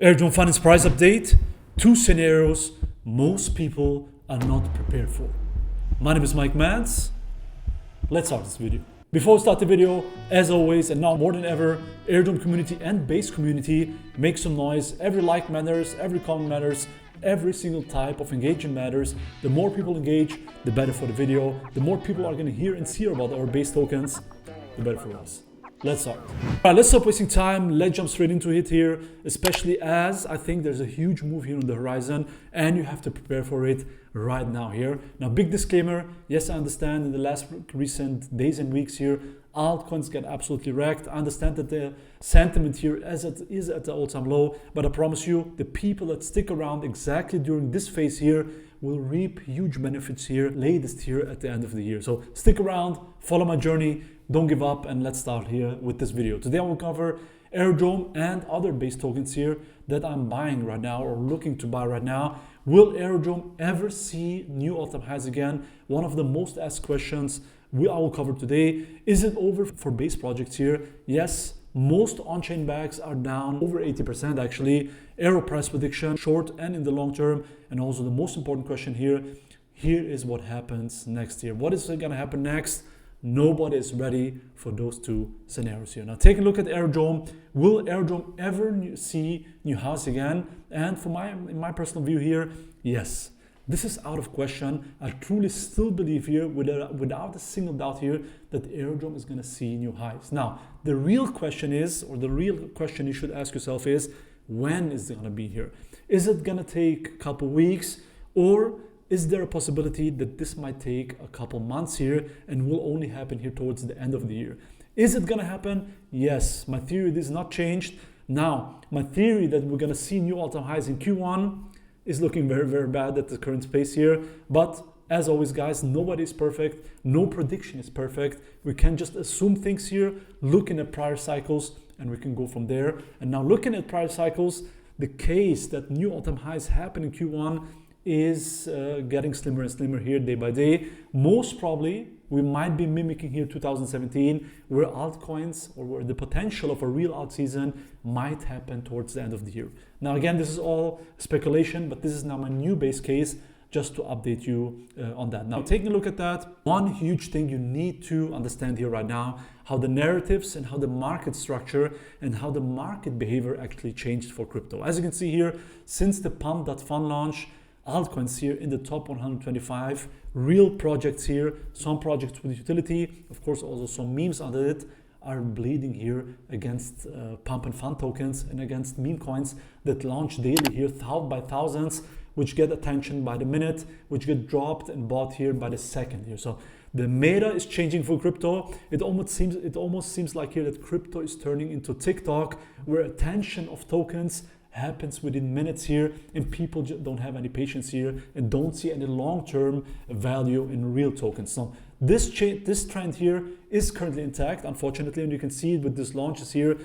Aerodrome Finance price update, two scenarios most people are not prepared for. My name is mikemadz. Let's start this video. Before we start the video, as always, and now more than ever, Aerodrome community and base community, make some noise. Every like matters, every comment matters, every single type of engagement matters. The more people engage, the better for the video. The more people are going to hear and see about our base tokens, the better for us. Let's start. All right, let's stop wasting time. Let's jump straight into it here, especially as I think there's a huge move here on the horizon and you have to prepare for it right now here. Now, big disclaimer. Yes, I understand in the last recent days and weeks here, altcoins get absolutely wrecked. I understand that the sentiment here is at the all-time low, but I promise you, the people that stick around exactly during this phase here will reap huge benefits here, latest here at the end of the year. So stick around, follow my journey, don't give up, and let's start here with this video. Today I will cover Aerodrome and other base tokens here that I'm buying right now or looking to buy right now. Will Aerodrome ever see new all-time highs again? One of the most asked questions I will cover today. Is it over for base projects here? Yes, most on-chain bags are down over 80% actually. AERO price prediction, short and in the long term. And also the most important question here is what happens next year. What is going to happen next? Nobody is ready for those two scenarios here. Now, take a look at Aerodrome. Will Aerodrome ever see new highs again? And in my personal view here, yes. This is out of question. I truly still believe here, without a single doubt here, that Aerodrome is going to see new highs. Now, the real question is, or the real question you should ask yourself is, when is it going to be here? Is it going to take a couple weeks, or is there a possibility that this might take a couple months here and will only happen here towards the end of the year? Is it going to happen? Yes. My theory is not changed. Now, my theory that we're going to see new all-time highs in Q1 is looking very, very bad at the current space here. But as always, guys, nobody is perfect. No prediction is perfect. We can just assume things here, looking at prior cycles, and we can go from there. And now looking at prior cycles, the case that new all-time highs happen in Q1 is getting slimmer and slimmer here day by day. Most probably, we might be mimicking here 2017, where altcoins or where the potential of a real alt season might happen towards the end of the year. Now, again, this is all speculation, but this is now my new base case just to update you on that. Now, taking a look at that, one huge thing you need to understand here right now, how the narratives and how the market structure and how the market behavior actually changed for crypto. As you can see here, since the pump.fun launch, altcoins here in the top 125, real projects here, some projects with utility, of course also some memes under it, are bleeding here against pump and fun tokens and against meme coins that launch daily here by thousands, which get attention by the minute, which get dropped and bought here by the second here. So the meta is changing for crypto. It almost seems like here that crypto is turning into TikTok, where attention of tokens happens within minutes here, and people don't have any patience here and don't see any long-term value in real tokens. So this trend here is currently intact, unfortunately, and you can see it with these launches here,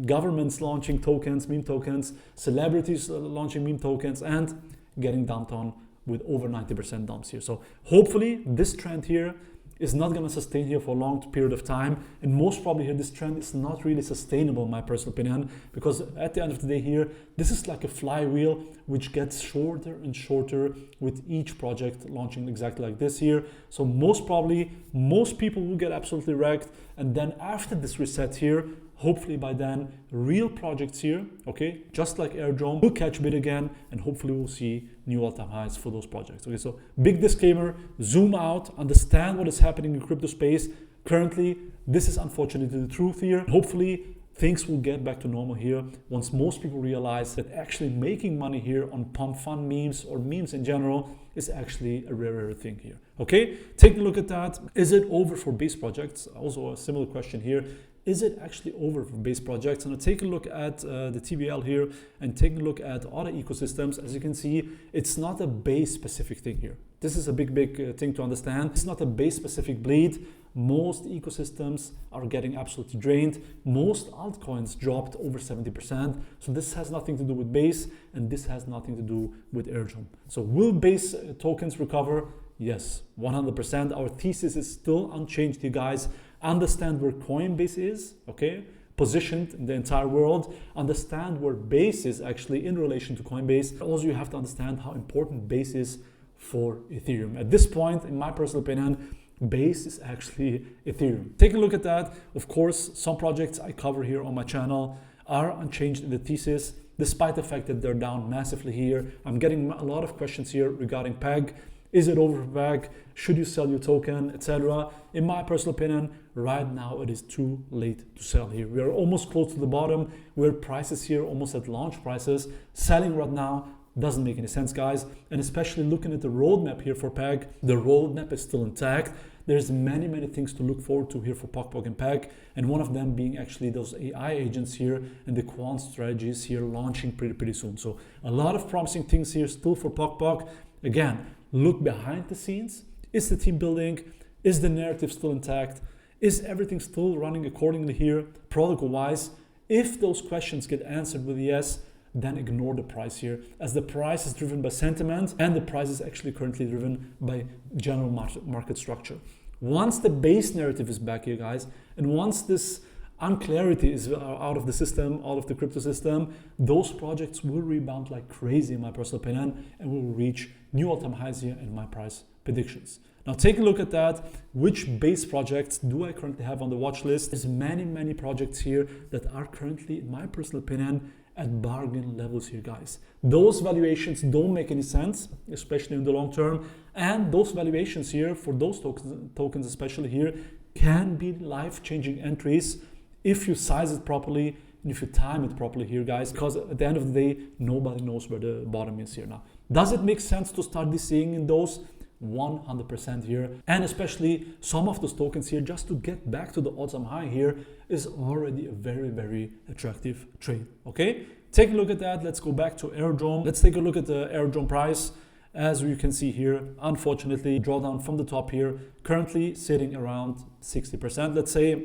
governments launching tokens, meme tokens, celebrities launching meme tokens, and getting dumped on with over 90% dumps here. So hopefully this trend here is not going to sustain here for a long period of time, and most probably here this trend is not really sustainable in my personal opinion, because at the end of the day here, this is like a flywheel which gets shorter and shorter with each project launching exactly like this here. So most probably most people will get absolutely wrecked, and then after this reset here, hopefully by then real projects here, okay, just like Aerodrome, will catch bid again, and hopefully we'll see new all-time highs for those projects. Okay, so big disclaimer, zoom out, understand what is happening in crypto space currently. This is unfortunately the truth here. Hopefully things will get back to normal here once most people realize that actually making money here on pump fun memes or memes in general is actually a rare thing here. Okay, taking a look at that, is it over for base projects? Also a similar question here. Is it actually over for base projects? And I'll take a look at the TBL here and take a look at other ecosystems. As you can see, it's not a base specific thing here. This is a big thing to understand. It's not a base specific bleed. Most ecosystems are getting absolutely drained. Most altcoins dropped over 70%. So this has nothing to do with base, and this has nothing to do with Aerodrome. So will base tokens recover? Yes, 100%. Our thesis is still unchanged, you guys. Understand where Coinbase is, okay? positioned in the entire world, understand where Base is actually in relation to Coinbase. Also, you have to understand how important Base is for Ethereum. At this point, in my personal opinion, Base is actually Ethereum. Take a look at that. Of course, some projects I cover here on my channel are unchanged in the thesis, despite the fact that they're down massively here. I'm getting a lot of questions here regarding PEG. Is it over for PEG? Should you sell your token, etc.? In my personal opinion, right now it is too late to sell here. We are almost close to the bottom. We're prices here almost at launch prices. Selling right now doesn't make any sense, guys. And especially looking at the roadmap here for PEG, the roadmap is still intact. There's many things to look forward to here for POC and PEG, and one of them being actually those AI agents here and the quant strategies here launching pretty soon. So a lot of promising things here still for POC. Again, look behind the scenes. Is the team building? Is the narrative still intact? Is everything still running accordingly here, protocol-wise? If those questions get answered with yes, then ignore the price here, as the price is driven by sentiment and the price is actually currently driven by general market structure. Once the base narrative is back here, guys, and once this unclarity is out of the system, out of the crypto system, those projects will rebound like crazy, in my personal opinion, and will reach new all-time highs here in my price predictions. Now take a look at that. Which base projects do I currently have on the watch list? There's many projects here that are currently, in my personal opinion, at bargain levels here, guys. Those valuations don't make any sense, especially in the long term. And those valuations here for those tokens especially here can be life-changing entries if you size it properly and if you time it properly here, guys, because at the end of the day, nobody knows where the bottom is here now. Does it make sense to start seeing in those? 100% here, and especially some of those tokens here, just to get back to the all-time high here, is already a very attractive trade. Okay, take a look at that. Let's go back to Aerodrome. Let's take a look at the Aerodrome price. As you can see here, unfortunately, drawdown from the top here, currently sitting around 60%, let's say,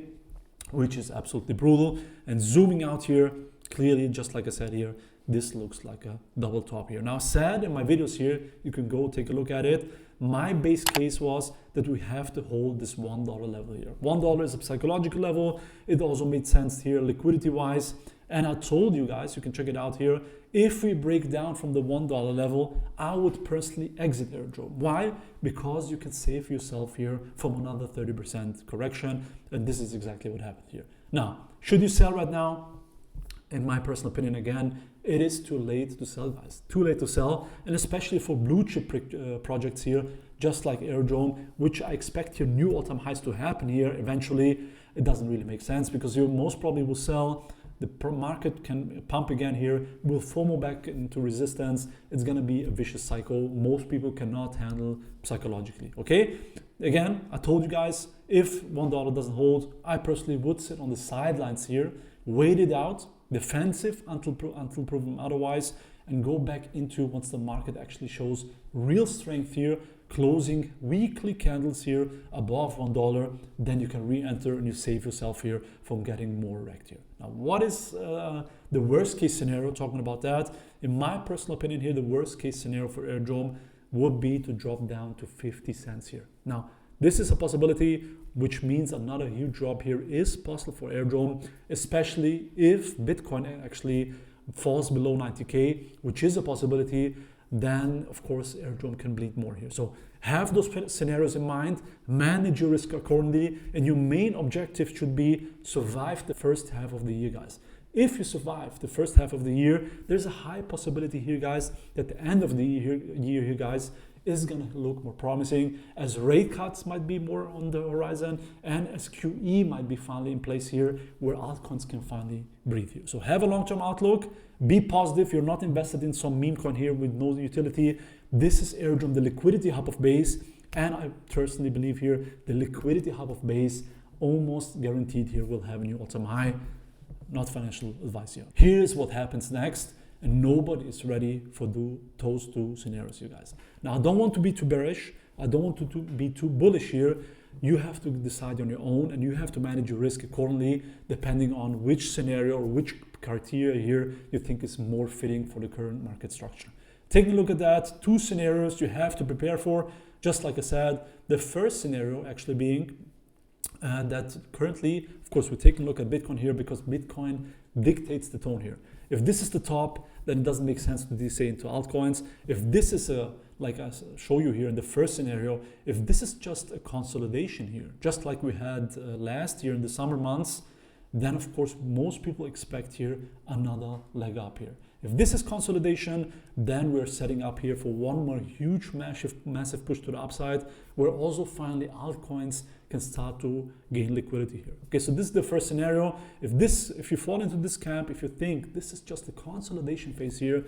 which is absolutely brutal. And zooming out here, clearly, just like I said here, this looks like a double top here. Now, said in my videos here, you can go take a look at it. My base case was that we have to hold this $1 level here. $1 is a psychological level. It also made sense here liquidity wise. And I told you guys, you can check it out here. If we break down from the $1 level, I would personally exit Aerodrome. Why? Because you can save yourself here from another 30% correction. And this is exactly what happened here. Now, should you sell right now? In my personal opinion, again, it is too late to sell, guys. Too late to sell, and especially for blue chip projects here, just like Aerodrome, which I expect here new all-time highs to happen here eventually. It doesn't really make sense because you most probably will sell. The market can pump again here, will FOMO back into resistance. It's gonna be a vicious cycle. Most people cannot handle psychologically. Okay, again, I told you guys, if $1 doesn't hold, I personally would sit on the sidelines here, wait it out, defensive until proven otherwise, and go back into once the market actually shows real strength here, closing weekly candles here above $1, then you can re-enter and you save yourself here from getting more wrecked here. Now, what is the worst case scenario? Talking about that, in my personal opinion here, the worst case scenario for Aerodrome would be to drop down to 50 cents here. Now, this is a possibility, which means another huge drop here is possible for Aerodrome, especially if Bitcoin actually falls below 90K, which is a possibility. Then of course Aerodrome can bleed more here. So have those scenarios in mind, manage your risk accordingly, and your main objective should be survive the first half of the year, guys. If you survive the first half of the year, there's a high possibility here, guys, that the end of the year here, guys, is gonna look more promising, as rate cuts might be more on the horizon, and as QE might be finally in place here, where altcoins can finally breathe here. So have a long-term outlook, be positive. You're not invested in some meme coin here with no utility. This is Aerodrome, the liquidity hub of Base, and I personally believe here the liquidity hub of Base almost guaranteed here will have a new all-time high. Not financial advice here. Here's what happens next. And nobody is ready for those two scenarios, you guys. Now, I don't want to be too bearish. I don't want to be too bullish here. You have to decide on your own, and you have to manage your risk accordingly, depending on which scenario or which criteria here you think is more fitting for the current market structure. Take a look at that. Two scenarios you have to prepare for. Just like I said, the first scenario actually being that currently, of course, we're taking a look at Bitcoin here because Bitcoin dictates the tone here. If this is the top, then it doesn't make sense to say into altcoins. If this is like I show you here in the first scenario, if this is just a consolidation here, just like we had last year in the summer months, then of course most people expect here another leg up here. If this is consolidation, then we're setting up here for one more huge massive push to the upside, where also finally altcoins can start to gain liquidity here. Okay, so this is the first scenario. If you fall into this camp, if you think this is just a consolidation phase here,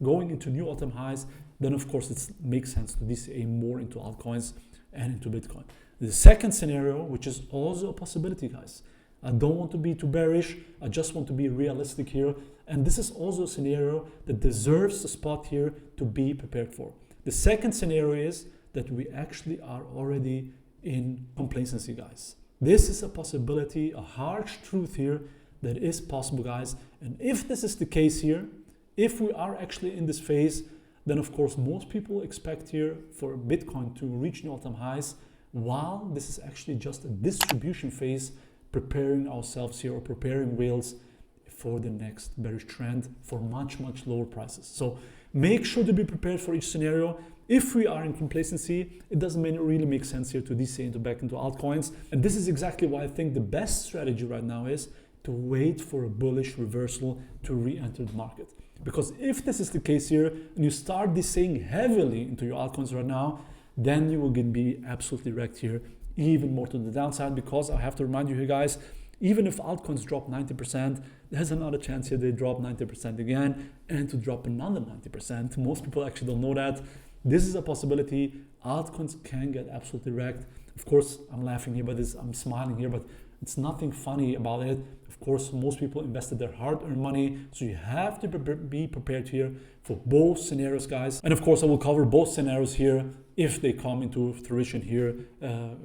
going into new all-time highs, then of course it makes sense to DCA more into altcoins and into Bitcoin. The second scenario, which is also a possibility, guys. I don't want to be too bearish. I just want to be realistic here. And this is also a scenario that deserves a spot here to be prepared for. The second scenario is that we actually are already in complacency, guys. This is a possibility, a harsh truth here that is possible, guys. And if this is the case here, if we are actually in this phase, then of course most people expect here for Bitcoin to reach new all-time highs, while this is actually just a distribution phase, preparing ourselves here or preparing whales for the next bearish trend for much lower prices. So make sure to be prepared for each scenario. If we are in complacency, it doesn't really make sense here to DCA back into altcoins. And this is exactly why I think the best strategy right now is to wait for a bullish reversal to re-enter the market. Because if this is the case here and you start DCAing heavily into your altcoins right now, then you will be absolutely wrecked here, even more to the downside, because I have to remind you here, guys, even if altcoins drop 90%, there's another chance here they drop 90% again and to drop another 90%. Most people actually don't know that. This is a possibility. Altcoins can get absolutely wrecked. Of course, I'm laughing here, but I'm smiling here, but it's nothing funny about it. Of course, most people invested their hard-earned money, so you have to be prepared here for both scenarios, guys. And of course, I will cover both scenarios here if they come into fruition here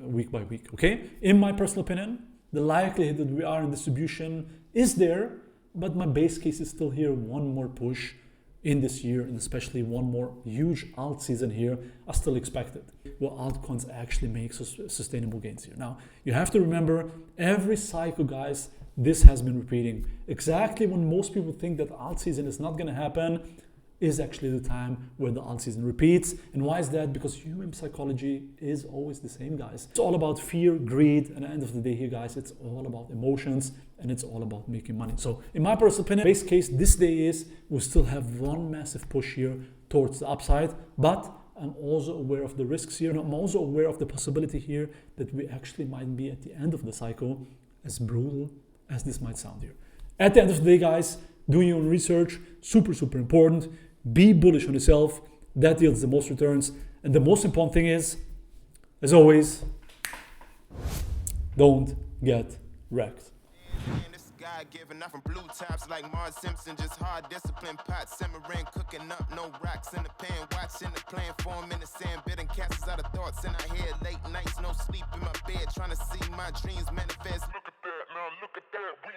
week by week, okay? In my personal opinion, the likelihood that we are in distribution is there, but my base case is still here, one more push in this year, and especially one more huge alt season here are still expected. Well, altcoins actually make sustainable gains here. Now, you have to remember, every cycle, guys, this has been repeating. Exactly when most people think that alt season is not going to happen is actually the time where the alt season repeats. And why is that? Because human psychology is always the same, guys. It's all about fear, greed, and at the end of the day here, guys, it's all about emotions and it's all about making money. So in my personal opinion, base case this day is we'll still have one massive push here towards the upside, but I'm also aware of the risks here, and I'm also aware of the possibility here that we actually might be at the end of the cycle, as brutal as this might sound here. At the end of the day, guys, doing your own research, super important. Be bullish on yourself. That yields the most returns. And the most important thing is, as always, don't get wrecked. Giving up from blue tops like Mars Simpson, just hard discipline, pot simmering, cooking up, no rocks in the pan, watching the plan form in the sand, bidding castles out of thoughts in our head, late nights, no sleep in my bed, trying to see my dreams manifest. Look at that, now look at that, we